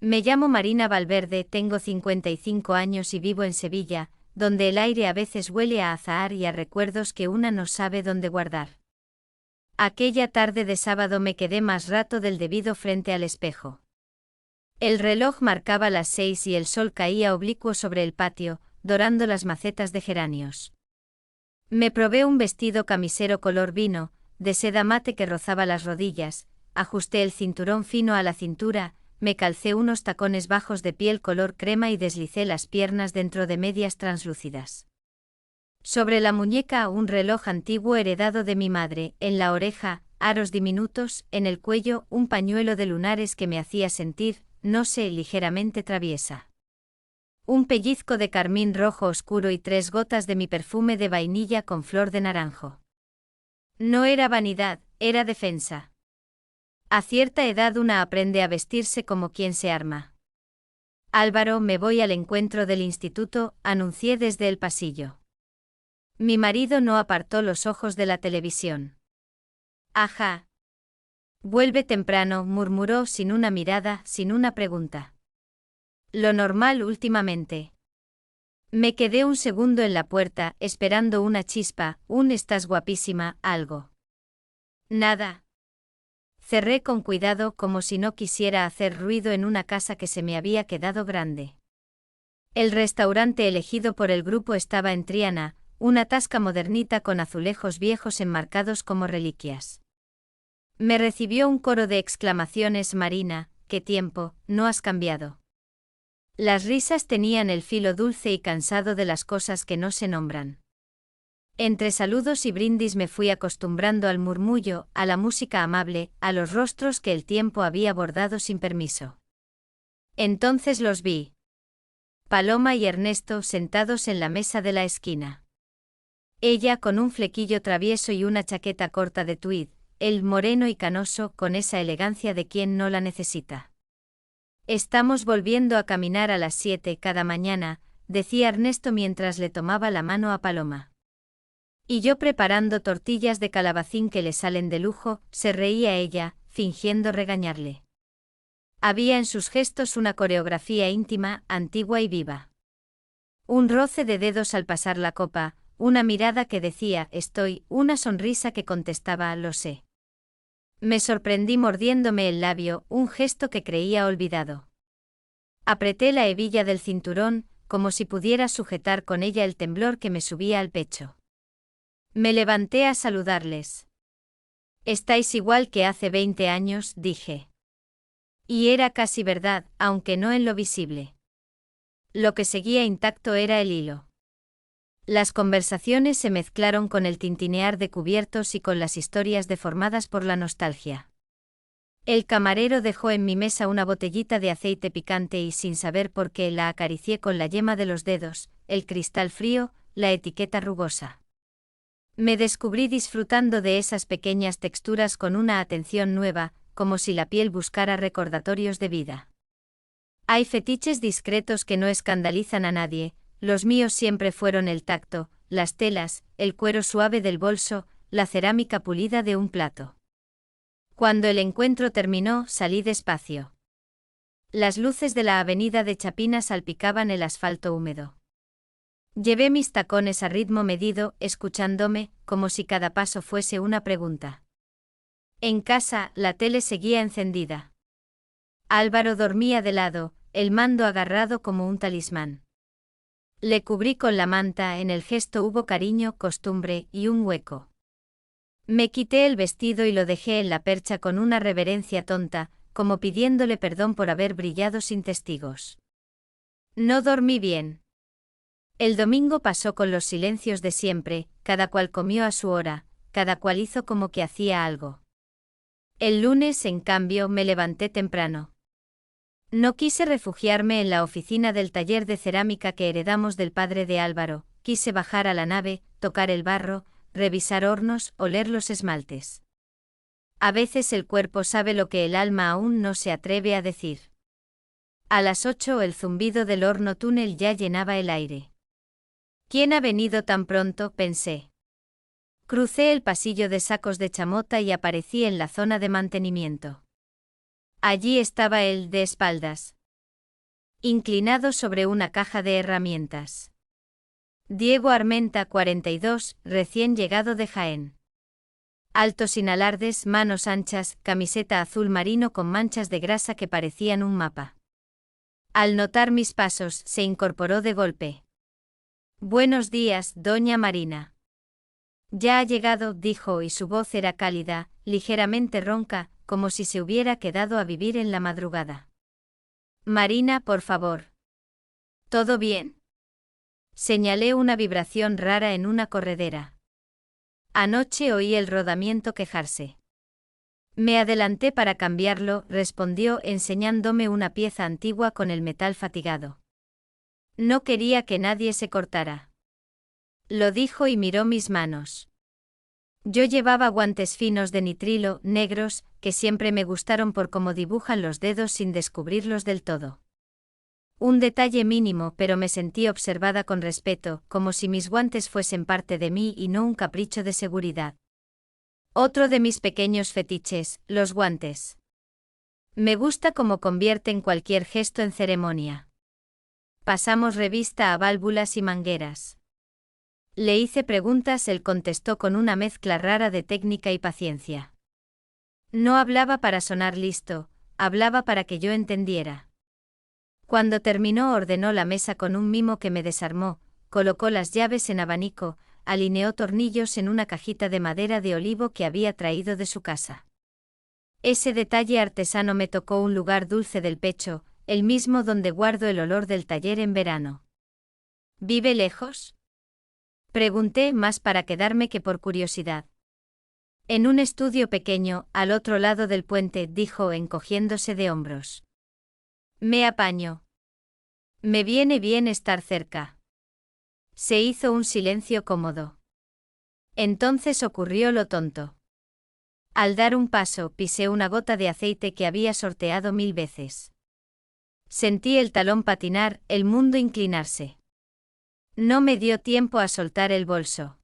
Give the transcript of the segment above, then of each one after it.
Me llamo Marina Valverde, tengo 55 años y vivo en Sevilla, donde el aire a veces huele a azahar y a recuerdos que una no sabe dónde guardar. Aquella tarde de sábado me quedé más rato del debido frente al espejo. El reloj marcaba las 6 y el sol caía oblicuo sobre el patio, dorando las macetas de geranios. Me probé un vestido camisero color vino, de seda mate que rozaba las rodillas, ajusté el cinturón fino a la cintura, me calcé unos tacones bajos de piel color crema y deslicé las piernas dentro de medias translúcidas. Sobre la muñeca un reloj antiguo heredado de mi madre, en la oreja, aros diminutos, en el cuello un pañuelo de lunares que me hacía sentir, no sé, ligeramente traviesa. Un pellizco de carmín rojo oscuro y 3 gotas de mi perfume de vainilla con flor de naranjo. No era vanidad, era defensa. A cierta edad una aprende a vestirse como quien se arma. Álvaro, me voy al encuentro del instituto, anuncié desde el pasillo. Mi marido no apartó los ojos de la televisión. Ajá. Vuelve temprano, murmuró sin una mirada, sin una pregunta. Lo normal últimamente. Me quedé un segundo en la puerta, esperando una chispa, un estás guapísima, algo. Nada. Cerré con cuidado como si no quisiera hacer ruido en una casa que se me había quedado grande. El restaurante elegido por el grupo estaba en Triana, una tasca modernita con azulejos viejos enmarcados como reliquias. Me recibió un coro de exclamaciones: Marina, qué tiempo, no has cambiado. Las risas tenían el filo dulce y cansado de las cosas que no se nombran. Entre saludos y brindis me fui acostumbrando al murmullo, a la música amable, a los rostros que el tiempo había bordado sin permiso. Entonces los vi. Paloma y Ernesto sentados en la mesa de la esquina. Ella con un flequillo travieso y una chaqueta corta de tweed, él moreno y canoso con esa elegancia de quien no la necesita. Estamos volviendo a caminar a las 7 cada mañana, decía Ernesto mientras le tomaba la mano a Paloma. Y yo preparando tortillas de calabacín que le salen de lujo, se reía ella, fingiendo regañarle. Había en sus gestos una coreografía íntima, antigua y viva. Un roce de dedos al pasar la copa, una mirada que decía «estoy», una sonrisa que contestaba «lo sé». Me sorprendí mordiéndome el labio, un gesto que creía olvidado. Apreté la hebilla del cinturón, como si pudiera sujetar con ella el temblor que me subía al pecho. Me levanté a saludarles. «Estáis igual que hace 20 años», dije. Y era casi verdad, aunque no en lo visible. Lo que seguía intacto era el hilo. Las conversaciones se mezclaron con el tintinear de cubiertos y con las historias deformadas por la nostalgia. El camarero dejó en mi mesa una botellita de aceite picante y sin saber por qué la acaricié con la yema de los dedos, el cristal frío, la etiqueta rugosa. Me descubrí disfrutando de esas pequeñas texturas con una atención nueva, como si la piel buscara recordatorios de vida. Hay fetiches discretos que no escandalizan a nadie, los míos siempre fueron el tacto, las telas, el cuero suave del bolso, la cerámica pulida de un plato. Cuando el encuentro terminó, salí despacio. Las luces de la avenida de Chapina salpicaban el asfalto húmedo. Llevé mis tacones a ritmo medido, escuchándome, como si cada paso fuese una pregunta. En casa, la tele seguía encendida. Álvaro dormía de lado, el mando agarrado como un talismán. Le cubrí con la manta, en el gesto hubo cariño, costumbre y un hueco. Me quité el vestido y lo dejé en la percha con una reverencia tonta, como pidiéndole perdón por haber brillado sin testigos. No dormí bien. El domingo pasó con los silencios de siempre, cada cual comió a su hora, cada cual hizo como que hacía algo. El lunes, en cambio, me levanté temprano. No quise refugiarme en la oficina del taller de cerámica que heredamos del padre de Álvaro, quise bajar a la nave, tocar el barro, revisar hornos, oler los esmaltes. A veces el cuerpo sabe lo que el alma aún no se atreve a decir. A las 8 el zumbido del horno túnel ya llenaba el aire. ¿Quién ha venido tan pronto?, pensé. Crucé el pasillo de sacos de chamota y aparecí en la zona de mantenimiento. Allí estaba él, de espaldas. inclinado sobre una caja de herramientas. Diego Armenta, 42, recién llegado de Jaén. Alto sin alardes, manos anchas, camiseta azul marino con manchas de grasa que parecían un mapa. Al notar mis pasos, se incorporó de golpe. Buenos días, doña Marina. Ya ha llegado, dijo, y su voz era cálida, ligeramente ronca, como si se hubiera quedado a vivir en la madrugada. Marina, por favor. ¿Todo bien? Señalé una vibración rara en una corredera. Anoche oí el rodamiento quejarse. Me adelanté para cambiarlo, respondió enseñándome una pieza antigua con el metal fatigado. No quería que nadie se cortara. Lo dijo y miró mis manos. Yo llevaba guantes finos de nitrilo, negros, que siempre me gustaron por cómo dibujan los dedos sin descubrirlos del todo. Un detalle mínimo, pero me sentí observada con respeto, como si mis guantes fuesen parte de mí y no un capricho de seguridad. Otro de mis pequeños fetiches, los guantes. Me gusta cómo convierten cualquier gesto en ceremonia. Pasamos revista a válvulas y mangueras. Le hice preguntas, él contestó con una mezcla rara de técnica y paciencia. No hablaba para sonar listo, hablaba para que yo entendiera. Cuando terminó ordenó la mesa con un mimo que me desarmó, colocó las llaves en abanico, alineó tornillos en una cajita de madera de olivo que había traído de su casa. Ese detalle artesano me tocó un lugar dulce del pecho, el mismo donde guardo el olor del taller en verano. ¿Vive lejos? Pregunté, más para quedarme que por curiosidad. En un estudio pequeño, al otro lado del puente, dijo encogiéndose de hombros. Me apaño. Me viene bien estar cerca. Se hizo un silencio cómodo. Entonces ocurrió lo tonto. Al dar un paso, pisé una gota de aceite que había sorteado 1000 veces. Sentí el talón patinar, el mundo inclinarse. No me dio tiempo a soltar el bolso.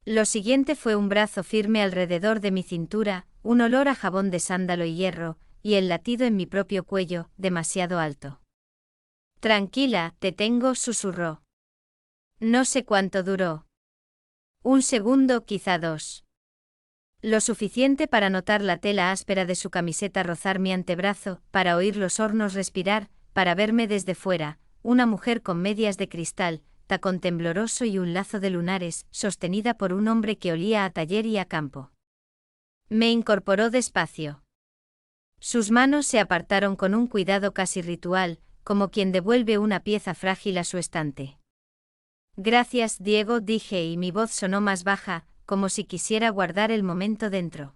Lo siguiente fue un brazo firme alrededor de mi cintura, un olor a jabón de sándalo y hierro, y el latido en mi propio cuello, demasiado alto. Tranquila, te tengo, susurró. No sé cuánto duró. Un segundo, quizá 2. Lo suficiente para notar la tela áspera de su camiseta rozar mi antebrazo, para oír los hornos respirar, para verme desde fuera, una mujer con medias de cristal, tacón tembloroso y un lazo de lunares, sostenida por un hombre que olía a taller y a campo. Me incorporó despacio. Sus manos se apartaron con un cuidado casi ritual, como quien devuelve una pieza frágil a su estante. Gracias, Diego, dije, y mi voz sonó más baja, como si quisiera guardar el momento dentro.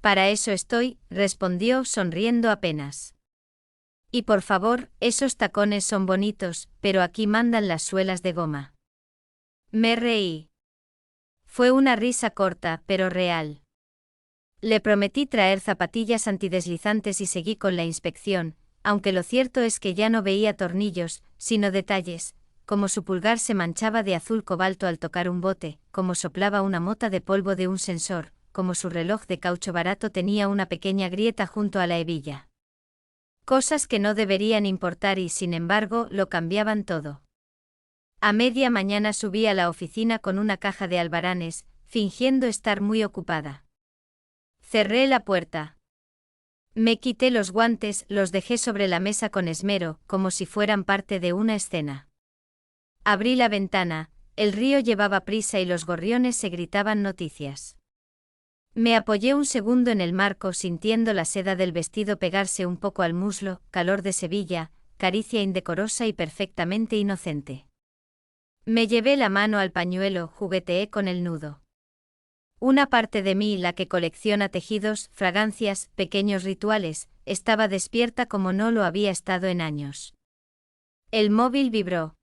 Para eso estoy, respondió sonriendo apenas. Y por favor, esos tacones son bonitos, pero aquí mandan las suelas de goma. Me reí. Fue una risa corta, pero real. Le prometí traer zapatillas antideslizantes y seguí con la inspección, aunque lo cierto es que ya no veía tornillos, sino detalles, como su pulgar se manchaba de azul cobalto al tocar un bote, como soplaba una mota de polvo de un sensor, como su reloj de caucho barato tenía una pequeña grieta junto a la hebilla. Cosas que no deberían importar y sin embargo lo cambiaban todo. A media mañana subí a la oficina con una caja de albaranes, fingiendo estar muy ocupada. Cerré la puerta. Me quité los guantes, los dejé sobre la mesa con esmero, como si fueran parte de una escena. Abrí la ventana, el río llevaba prisa y los gorriones se gritaban noticias. Me apoyé un segundo en el marco sintiendo la seda del vestido pegarse un poco al muslo, calor de Sevilla, caricia indecorosa y perfectamente inocente. Me llevé la mano al pañuelo, jugueteé con el nudo. Una parte de mí, la que colecciona tejidos, fragancias, pequeños rituales, estaba despierta como no lo había estado en años. El móvil vibró.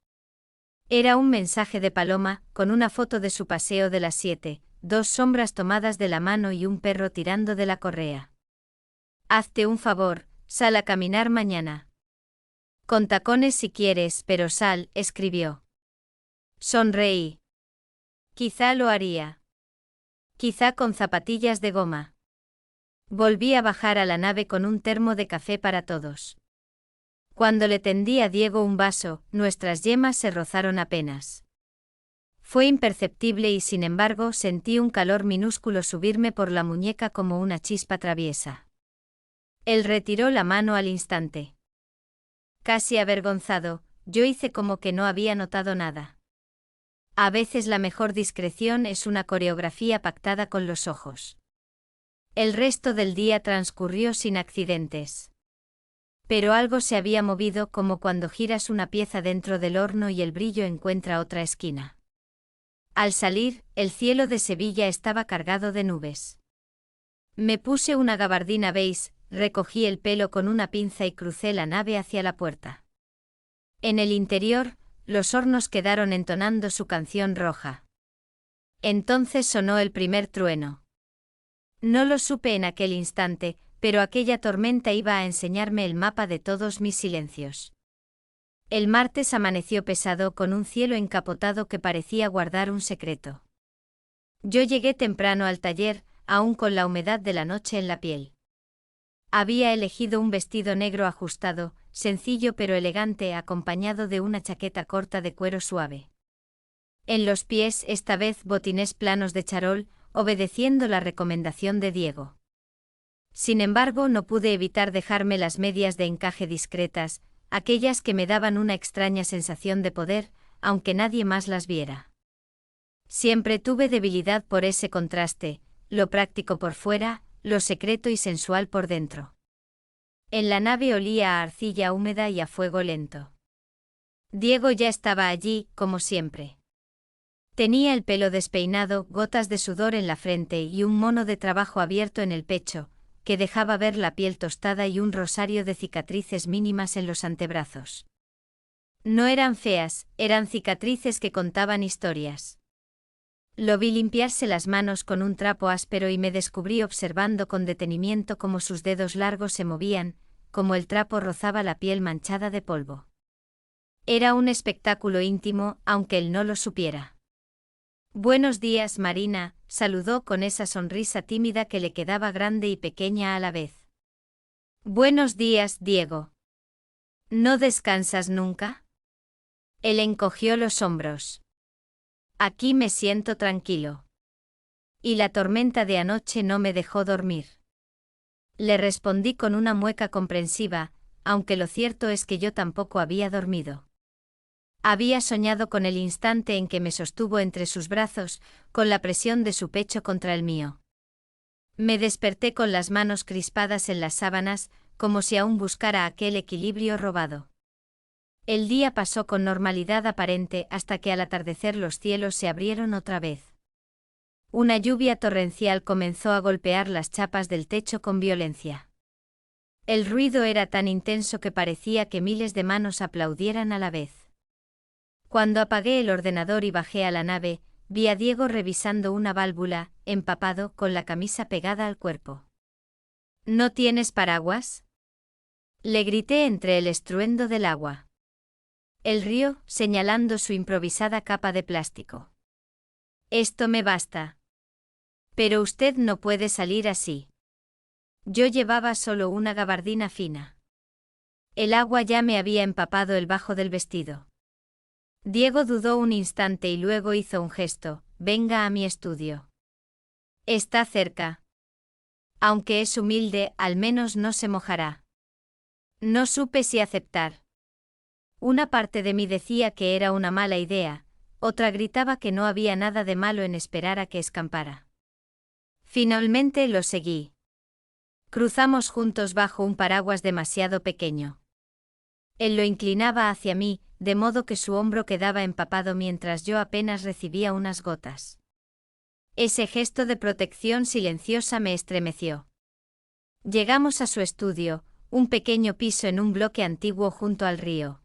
Era un mensaje de Paloma, con una foto de su paseo de las 7, 2 sombras tomadas de la mano y un perro tirando de la correa. Hazte un favor, sal a caminar mañana. Con tacones si quieres, pero sal, escribió. Sonreí. Quizá lo haría. Quizá con zapatillas de goma. Volví a bajar a la nave con un termo de café para todos. Cuando le tendí a Diego un vaso, nuestras yemas se rozaron apenas. Fue imperceptible y sin embargo sentí un calor minúsculo subirme por la muñeca como una chispa traviesa. Él retiró la mano al instante. Casi avergonzado, yo hice como que no había notado nada. A veces la mejor discreción es una coreografía pactada con los ojos. El resto del día transcurrió sin accidentes. Pero algo se había movido como cuando giras una pieza dentro del horno y el brillo encuentra otra esquina. Al salir, el cielo de Sevilla estaba cargado de nubes. Me puse una gabardina beige, recogí el pelo con una pinza y crucé la nave hacia la puerta. En el interior, los hornos quedaron entonando su canción roja. Entonces sonó el primer trueno. No lo supe en aquel instante, pero aquella tormenta iba a enseñarme el mapa de todos mis silencios. El martes amaneció pesado con un cielo encapotado que parecía guardar un secreto. Yo llegué temprano al taller, aún con la humedad de la noche en la piel. Había elegido un vestido negro ajustado, sencillo pero elegante, acompañado de una chaqueta corta de cuero suave. En los pies, esta vez botines planos de charol, obedeciendo la recomendación de Diego. Sin embargo, no pude evitar dejarme las medias de encaje discretas, aquellas que me daban una extraña sensación de poder, aunque nadie más las viera. Siempre tuve debilidad por ese contraste, lo práctico por fuera, lo secreto y sensual por dentro. En la nave olía a arcilla húmeda y a fuego lento. Diego ya estaba allí, como siempre. Tenía el pelo despeinado, gotas de sudor en la frente y un mono de trabajo abierto en el pecho, que dejaba ver la piel tostada y un rosario de cicatrices mínimas en los antebrazos. No eran feas, eran cicatrices que contaban historias. Lo vi limpiarse las manos con un trapo áspero y me descubrí observando con detenimiento cómo sus dedos largos se movían, como el trapo rozaba la piel manchada de polvo. Era un espectáculo íntimo, aunque él no lo supiera. «Buenos días, Marina», saludó con esa sonrisa tímida que le quedaba grande y pequeña a la vez. «Buenos días, Diego. ¿No descansas nunca?» Él encogió los hombros. «Aquí me siento tranquilo. Y la tormenta de anoche no me dejó dormir». Le respondí con una mueca comprensiva, aunque lo cierto es que yo tampoco había dormido. Había soñado con el instante en que me sostuvo entre sus brazos, con la presión de su pecho contra el mío. Me desperté con las manos crispadas en las sábanas, como si aún buscara aquel equilibrio robado. El día pasó con normalidad aparente hasta que al atardecer los cielos se abrieron otra vez. Una lluvia torrencial comenzó a golpear las chapas del techo con violencia. El ruido era tan intenso que parecía que miles de manos aplaudieran a la vez. Cuando apagué el ordenador y bajé a la nave, vi a Diego revisando una válvula, empapado, con la camisa pegada al cuerpo. ¿No tienes paraguas?, le grité entre el estruendo del agua. Él rió, señalando su improvisada capa de plástico. «Esto me basta. Pero usted no puede salir así». Yo llevaba solo una gabardina fina. El agua ya me había empapado el bajo del vestido. Diego dudó un instante y luego hizo un gesto: «Venga a mi estudio. Está cerca. Aunque es humilde, al menos no se mojará». No supe si aceptar. Una parte de mí decía que era una mala idea, otra gritaba que no había nada de malo en esperar a que escampara. Finalmente lo seguí. Cruzamos juntos bajo un paraguas demasiado pequeño. Él lo inclinaba hacia mí, de modo que su hombro quedaba empapado mientras yo apenas recibía unas gotas. Ese gesto de protección silenciosa me estremeció. Llegamos a su estudio, un pequeño piso en un bloque antiguo junto al río.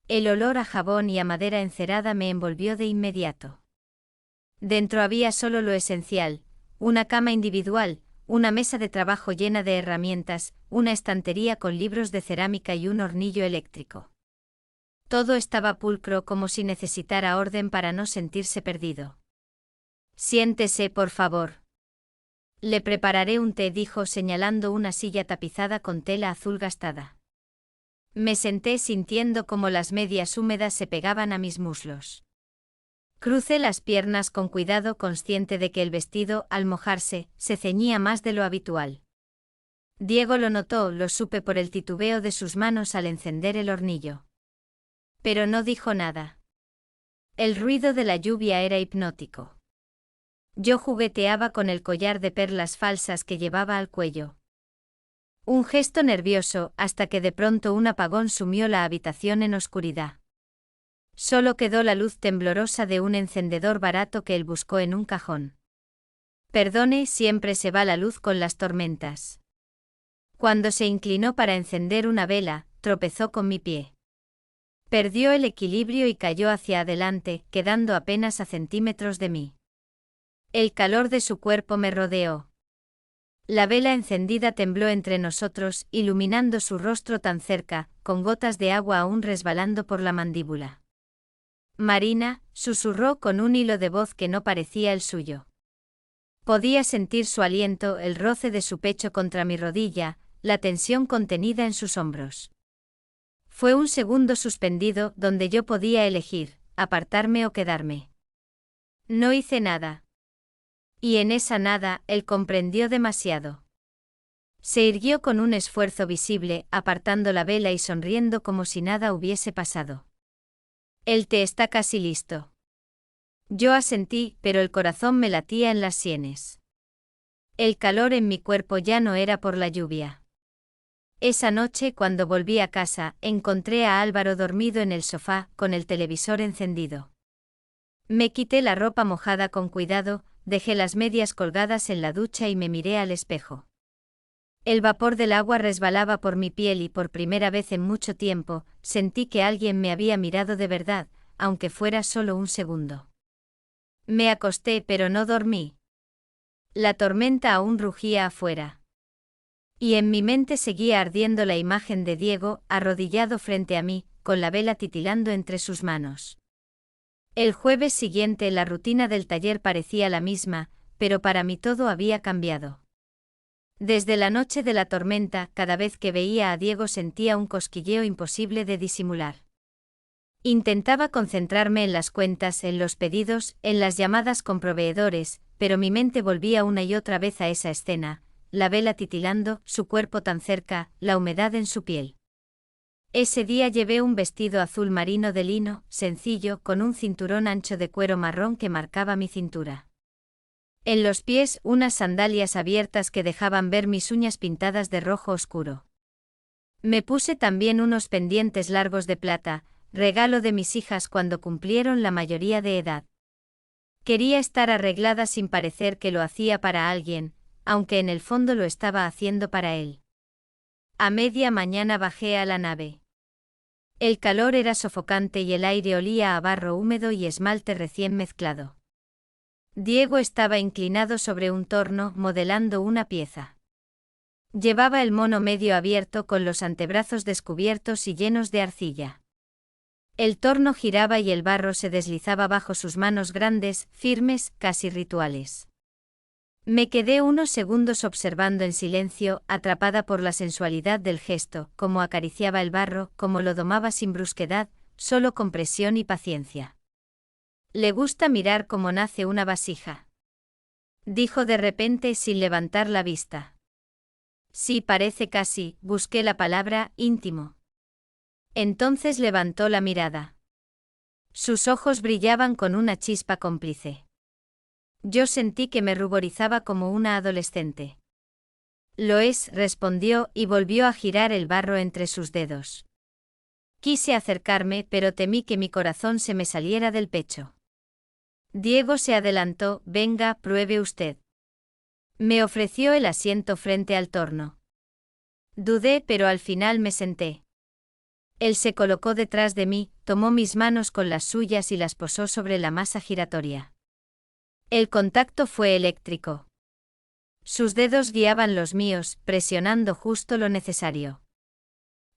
El olor a jabón y a madera encerada me envolvió de inmediato. Dentro había solo lo esencial: una cama individual, una mesa de trabajo llena de herramientas, una estantería con libros de cerámica y un hornillo eléctrico. Todo estaba pulcro, como si necesitara orden para no sentirse perdido. «Siéntese, por favor. Le prepararé un té», dijo señalando una silla tapizada con tela azul gastada. Me senté sintiendo como las medias húmedas se pegaban a mis muslos. Crucé las piernas con cuidado, consciente de que el vestido, al mojarse, se ceñía más de lo habitual. Diego lo notó, lo supe por el titubeo de sus manos al encender el hornillo. Pero no dijo nada. El ruido de la lluvia era hipnótico. Yo jugueteaba con el collar de perlas falsas que llevaba al cuello. Un gesto nervioso, hasta que de pronto un apagón sumió la habitación en oscuridad. Solo quedó la luz temblorosa de un encendedor barato que él buscó en un cajón. Perdone, siempre se va la luz con las tormentas. Cuando se inclinó para encender una vela, tropezó con mi pie. Perdió el equilibrio y cayó hacia adelante, quedando apenas a centímetros de mí. El calor de su cuerpo me rodeó. La vela encendida tembló entre nosotros, iluminando su rostro tan cerca, con gotas de agua aún resbalando por la mandíbula. Marina, susurró con un hilo de voz que no parecía el suyo. Podía sentir su aliento, el roce de su pecho contra mi rodilla, la tensión contenida en sus hombros. Fue un segundo suspendido donde yo podía elegir, apartarme o quedarme. No hice nada. Y en esa nada, él comprendió demasiado. Se irguió con un esfuerzo visible, apartando la vela y sonriendo como si nada hubiese pasado. El té está casi listo. Yo asentí, pero el corazón me latía en las sienes. El calor en mi cuerpo ya no era por la lluvia. Esa noche, cuando volví a casa, encontré a Álvaro dormido en el sofá, con el televisor encendido. Me quité la ropa mojada con cuidado, dejé las medias colgadas en la ducha y me miré al espejo. El vapor del agua resbalaba por mi piel y por primera vez en mucho tiempo, sentí que alguien me había mirado de verdad, aunque fuera solo un segundo. Me acosté pero no dormí. La tormenta aún rugía afuera. Y en mi mente seguía ardiendo la imagen de Diego, arrodillado frente a mí, con la vela titilando entre sus manos. El jueves siguiente la rutina del taller parecía la misma, pero para mí todo había cambiado. Desde la noche de la tormenta, cada vez que veía a Diego sentía un cosquilleo imposible de disimular. Intentaba concentrarme en las cuentas, en los pedidos, en las llamadas con proveedores, pero mi mente volvía una y otra vez a esa escena, la vela titilando, su cuerpo tan cerca, la humedad en su piel. Ese día llevé un vestido azul marino de lino, sencillo, con un cinturón ancho de cuero marrón que marcaba mi cintura. En los pies, unas sandalias abiertas que dejaban ver mis uñas pintadas de rojo oscuro. Me puse también unos pendientes largos de plata, regalo de mis hijas cuando cumplieron la mayoría de edad. Quería estar arreglada sin parecer que lo hacía para alguien, aunque en el fondo lo estaba haciendo para él. A media mañana bajé a la nave. El calor era sofocante y el aire olía a barro húmedo y esmalte recién mezclado. Diego estaba inclinado sobre un torno, modelando una pieza. Llevaba el mono medio abierto con los antebrazos descubiertos y llenos de arcilla. El torno giraba y el barro se deslizaba bajo sus manos grandes, firmes, casi rituales. Me quedé unos segundos observando en silencio, atrapada por la sensualidad del gesto, cómo acariciaba el barro, cómo lo domaba sin brusquedad, solo con presión y paciencia. «Le gusta mirar cómo nace una vasija», dijo de repente sin levantar la vista. «Sí, parece casi», busqué la palabra, íntimo. Entonces levantó la mirada. Sus ojos brillaban con una chispa cómplice. Yo sentí que me ruborizaba como una adolescente. «Lo es», respondió y volvió a girar el barro entre sus dedos. Quise acercarme, pero temí que mi corazón se me saliera del pecho. Diego se adelantó. «Venga, pruebe usted». Me ofreció el asiento frente al torno. Dudé, pero al final me senté. Él se colocó detrás de mí, tomó mis manos con las suyas y las posó sobre la masa giratoria. El contacto fue eléctrico. Sus dedos guiaban los míos, presionando justo lo necesario.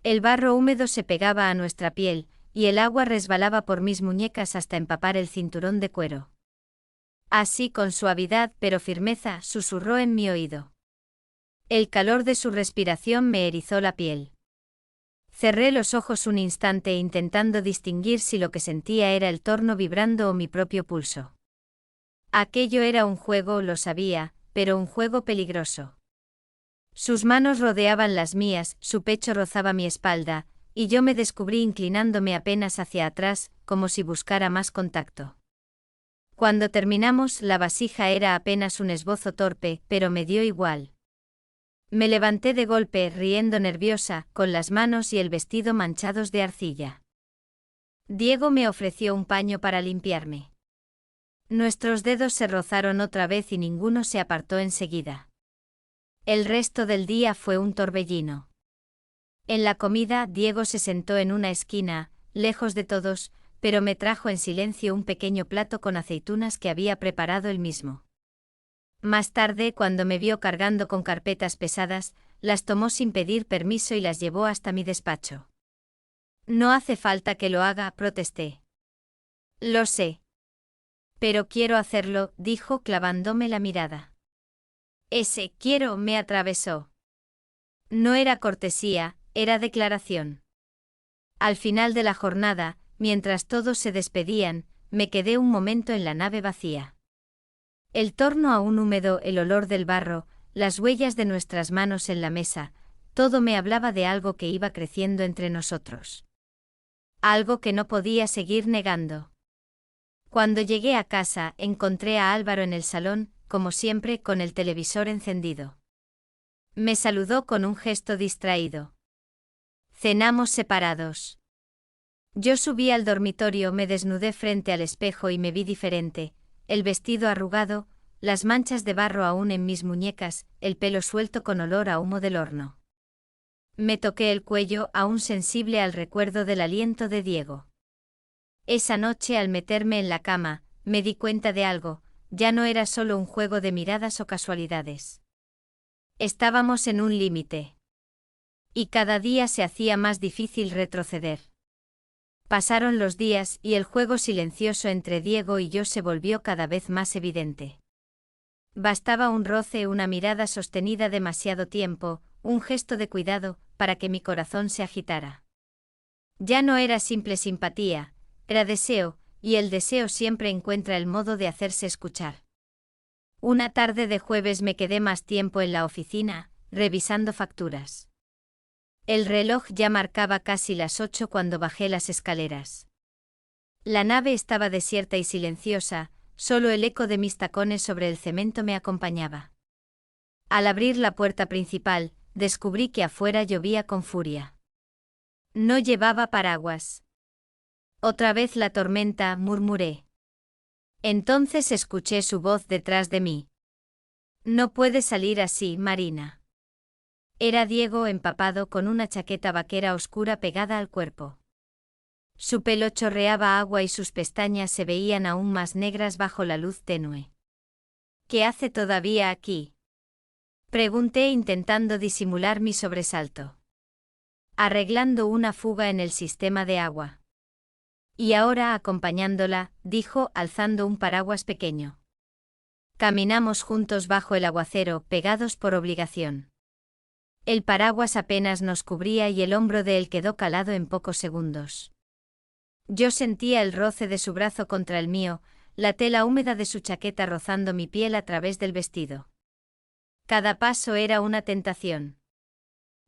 El barro húmedo se pegaba a nuestra piel, y el agua resbalaba por mis muñecas hasta empapar el cinturón de cuero. Así, con suavidad pero firmeza, susurró en mi oído. El calor de su respiración me erizó la piel. Cerré los ojos un instante intentando distinguir si lo que sentía era el torno vibrando o mi propio pulso. Aquello era un juego, lo sabía, pero un juego peligroso. Sus manos rodeaban las mías, su pecho rozaba mi espalda, y yo me descubrí inclinándome apenas hacia atrás, como si buscara más contacto. Cuando terminamos, la vasija era apenas un esbozo torpe, pero me dio igual. Me levanté de golpe, riendo nerviosa, con las manos y el vestido manchados de arcilla. Diego me ofreció un paño para limpiarme. Nuestros dedos se rozaron otra vez y ninguno se apartó enseguida. El resto del día fue un torbellino. En la comida, Diego se sentó en una esquina, lejos de todos, pero me trajo en silencio un pequeño plato con aceitunas que había preparado él mismo. Más tarde, cuando me vio cargando con carpetas pesadas, las tomó sin pedir permiso y las llevó hasta mi despacho. No hace falta que lo haga, protesté. Lo sé. Pero quiero hacerlo, dijo clavándome la mirada. Ese quiero me atravesó. No era cortesía, era declaración. Al final de la jornada, mientras todos se despedían, me quedé un momento en la nave vacía. El torno aún húmedo, el olor del barro, las huellas de nuestras manos en la mesa, todo me hablaba de algo que iba creciendo entre nosotros. Algo que no podía seguir negando. Cuando llegué a casa, encontré a Álvaro en el salón, como siempre, con el televisor encendido. Me saludó con un gesto distraído. Cenamos separados. Yo subí al dormitorio, me desnudé frente al espejo y me vi diferente, el vestido arrugado, las manchas de barro aún en mis muñecas, el pelo suelto con olor a humo del horno. Me toqué el cuello, aún sensible al recuerdo del aliento de Diego. Esa noche, al meterme en la cama, me di cuenta de algo, ya no era solo un juego de miradas o casualidades. Estábamos en un límite. Y cada día se hacía más difícil retroceder. Pasaron los días y el juego silencioso entre Diego y yo se volvió cada vez más evidente. Bastaba un roce, una mirada sostenida demasiado tiempo, un gesto de cuidado, para que mi corazón se agitara. Ya no era simple simpatía, era deseo, y el deseo siempre encuentra el modo de hacerse escuchar. Una tarde de jueves me quedé más tiempo en la oficina, revisando facturas. El reloj ya marcaba casi las 8 cuando bajé las escaleras. La nave estaba desierta y silenciosa, solo el eco de mis tacones sobre el cemento me acompañaba. Al abrir la puerta principal, descubrí que afuera llovía con furia. No llevaba paraguas. Otra vez la tormenta, murmuré. Entonces escuché su voz detrás de mí. No puedes salir así, Marina. Era Diego empapado con una chaqueta vaquera oscura pegada al cuerpo. Su pelo chorreaba agua y sus pestañas se veían aún más negras bajo la luz tenue. ¿Qué hace todavía aquí? Pregunté intentando disimular mi sobresalto. Arreglando una fuga en el sistema de agua. Y ahora acompañándola, dijo alzando un paraguas pequeño. Caminamos juntos bajo el aguacero, pegados por obligación. El paraguas apenas nos cubría y el hombro de él quedó calado en pocos segundos. Yo sentía el roce de su brazo contra el mío, la tela húmeda de su chaqueta rozando mi piel a través del vestido. Cada paso era una tentación.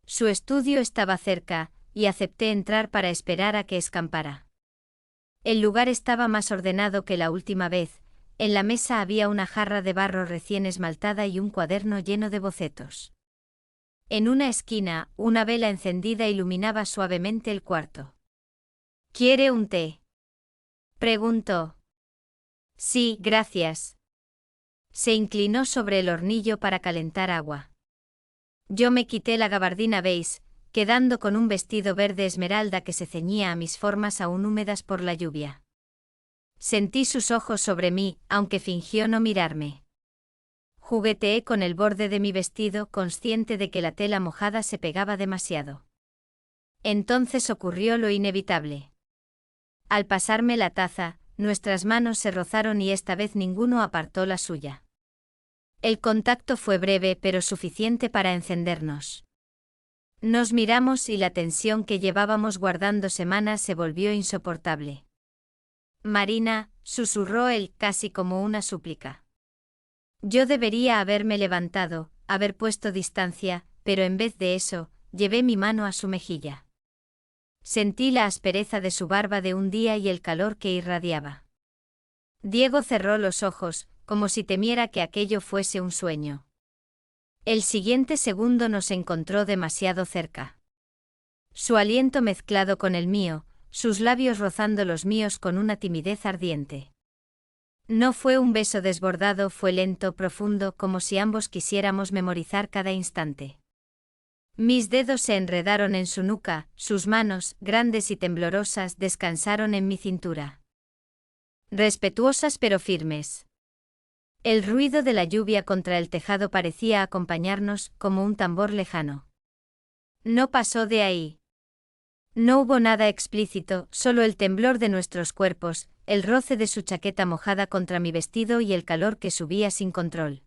Su estudio estaba cerca, y acepté entrar para esperar a que escampara. El lugar estaba más ordenado que la última vez, en la mesa había una jarra de barro recién esmaltada y un cuaderno lleno de bocetos. En una esquina, una vela encendida iluminaba suavemente el cuarto. ¿Quiere un té?, preguntó. Sí, gracias. Se inclinó sobre el hornillo para calentar agua. Yo me quité la gabardina beige, quedando con un vestido verde esmeralda que se ceñía a mis formas aún húmedas por la lluvia. Sentí sus ojos sobre mí, aunque fingió no mirarme. Jugueteé con el borde de mi vestido, consciente de que la tela mojada se pegaba demasiado. Entonces ocurrió lo inevitable. Al pasarme la taza, nuestras manos se rozaron y esta vez ninguno apartó la suya. El contacto fue breve pero suficiente para encendernos. Nos miramos y la tensión que llevábamos guardando semanas se volvió insoportable. Marina, susurró él casi como una súplica. Yo debería haberme levantado, haber puesto distancia, pero en vez de eso, llevé mi mano a su mejilla. Sentí la aspereza de su barba de un día y el calor que irradiaba. Diego cerró los ojos, como si temiera que aquello fuese un sueño. El siguiente segundo nos encontró demasiado cerca. Su aliento mezclado con el mío, sus labios rozando los míos con una timidez ardiente. No fue un beso desbordado, fue lento, profundo, como si ambos quisiéramos memorizar cada instante. Mis dedos se enredaron en su nuca, sus manos, grandes y temblorosas, descansaron en mi cintura. Respetuosas pero firmes. El ruido de la lluvia contra el tejado parecía acompañarnos, como un tambor lejano. No pasó de ahí. No hubo nada explícito, solo el temblor de nuestros cuerpos, el roce de su chaqueta mojada contra mi vestido y el calor que subía sin control.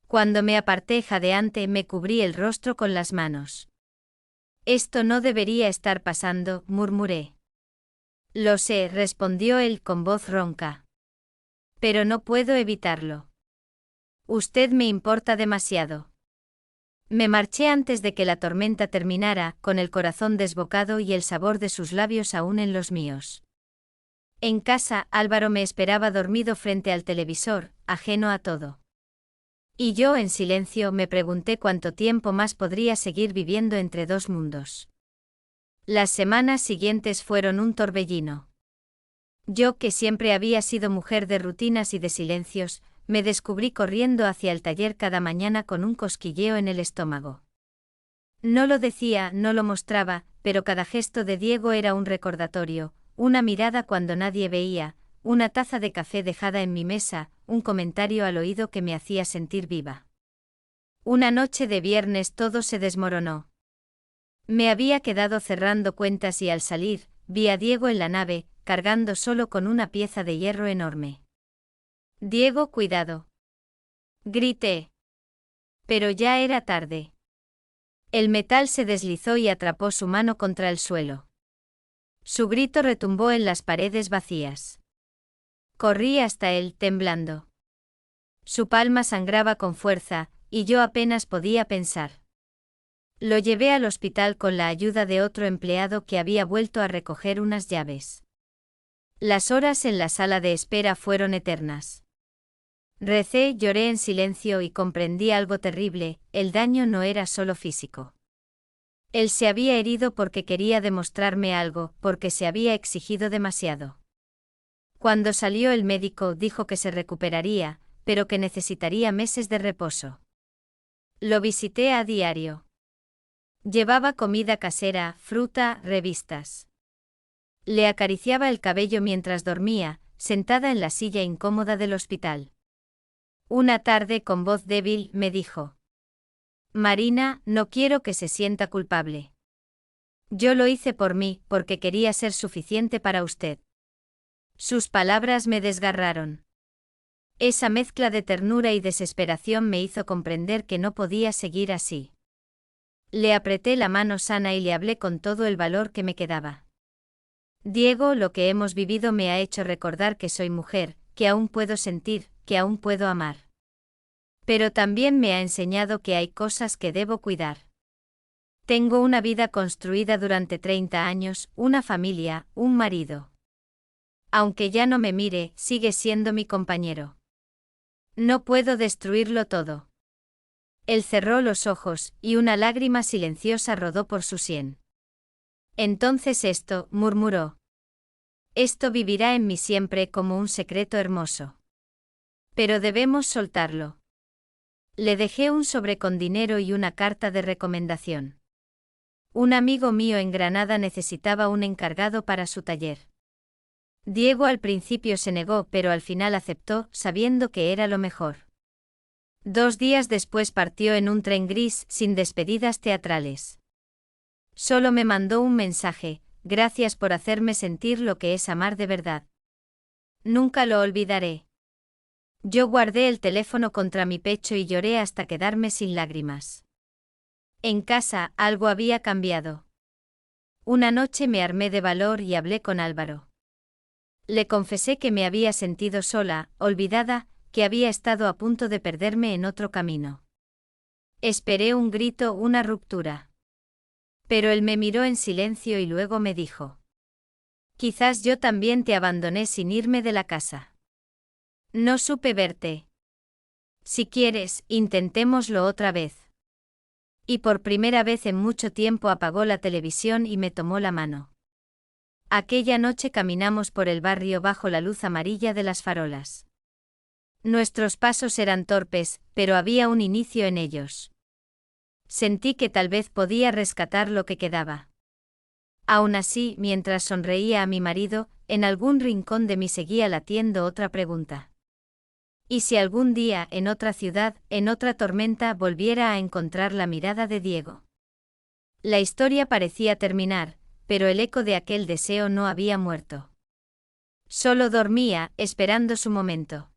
Cuando me aparté jadeante, me cubrí el rostro con las manos. Esto no debería estar pasando, murmuré. Lo sé, respondió él con voz ronca. Pero no puedo evitarlo. Usted me importa demasiado. Me marché antes de que la tormenta terminara, con el corazón desbocado y el sabor de sus labios aún en los míos. En casa, Álvaro me esperaba dormido frente al televisor, ajeno a todo. Y yo, en silencio, me pregunté cuánto tiempo más podría seguir viviendo entre dos mundos. Las semanas siguientes fueron un torbellino. Yo, que siempre había sido mujer de rutinas y de silencios, me descubrí corriendo hacia el taller cada mañana con un cosquilleo en el estómago. No lo decía, no lo mostraba, pero cada gesto de Diego era un recordatorio, una mirada cuando nadie veía, una taza de café dejada en mi mesa, un comentario al oído que me hacía sentir viva. Una noche de viernes todo se desmoronó. Me había quedado cerrando cuentas y al salir, vi a Diego en la nave, cargando solo con una pieza de hierro enorme. Diego, cuidado. Grité. Pero ya era tarde. El metal se deslizó y atrapó su mano contra el suelo. Su grito retumbó en las paredes vacías. Corrí hasta él, temblando. Su palma sangraba con fuerza, y yo apenas podía pensar. Lo llevé al hospital con la ayuda de otro empleado que había vuelto a recoger unas llaves. Las horas en la sala de espera fueron eternas. Recé, lloré en silencio y comprendí algo terrible, el daño no era solo físico. Él se había herido porque quería demostrarme algo, porque se había exigido demasiado. Cuando salió el médico dijo que se recuperaría, pero que necesitaría meses de reposo. Lo visité a diario. Llevaba comida casera, fruta, revistas. Le acariciaba el cabello mientras dormía, sentada en la silla incómoda del hospital. Una tarde, con voz débil, me dijo: Marina, no quiero que se sienta culpable. Yo lo hice por mí, porque quería ser suficiente para usted. Sus palabras me desgarraron. Esa mezcla de ternura y desesperación me hizo comprender que no podía seguir así. Le apreté la mano sana y le hablé con todo el valor que me quedaba. Diego, lo que hemos vivido me ha hecho recordar que soy mujer, que aún puedo sentir, que aún puedo amar. Pero también me ha enseñado que hay cosas que debo cuidar. Tengo una vida construida durante 30 años, una familia, un marido. Aunque ya no me mire, sigue siendo mi compañero. No puedo destruirlo todo. Él cerró los ojos, y una lágrima silenciosa rodó por su sien. Entonces esto, murmuró. Esto vivirá en mí siempre como un secreto hermoso. Pero debemos soltarlo. Le dejé un sobre con dinero y una carta de recomendación. Un amigo mío en Granada necesitaba un encargado para su taller. Diego al principio se negó, pero al final aceptó, sabiendo que era lo mejor. 2 días después partió en un tren gris, sin despedidas teatrales. Solo me mandó un mensaje: gracias por hacerme sentir lo que es amar de verdad. Nunca lo olvidaré. Yo guardé el teléfono contra mi pecho y lloré hasta quedarme sin lágrimas. En casa, algo había cambiado. Una noche me armé de valor y hablé con Álvaro. Le confesé que me había sentido sola, olvidada, que había estado a punto de perderme en otro camino. Esperé un grito, una ruptura. Pero él me miró en silencio y luego me dijo: quizás yo también te abandoné sin irme de la casa. No supe verte. Si quieres, intentémoslo otra vez. Y por primera vez en mucho tiempo apagó la televisión y me tomó la mano. Aquella noche caminamos por el barrio bajo la luz amarilla de las farolas. Nuestros pasos eran torpes, pero había un inicio en ellos. Sentí que tal vez podía rescatar lo que quedaba. Aún así, mientras sonreía a mi marido, en algún rincón de mí seguía latiendo otra pregunta. ¿Y si algún día, en otra ciudad, en otra tormenta, volviera a encontrar la mirada de Diego? La historia parecía terminar, pero el eco de aquel deseo no había muerto. Solo dormía, esperando su momento.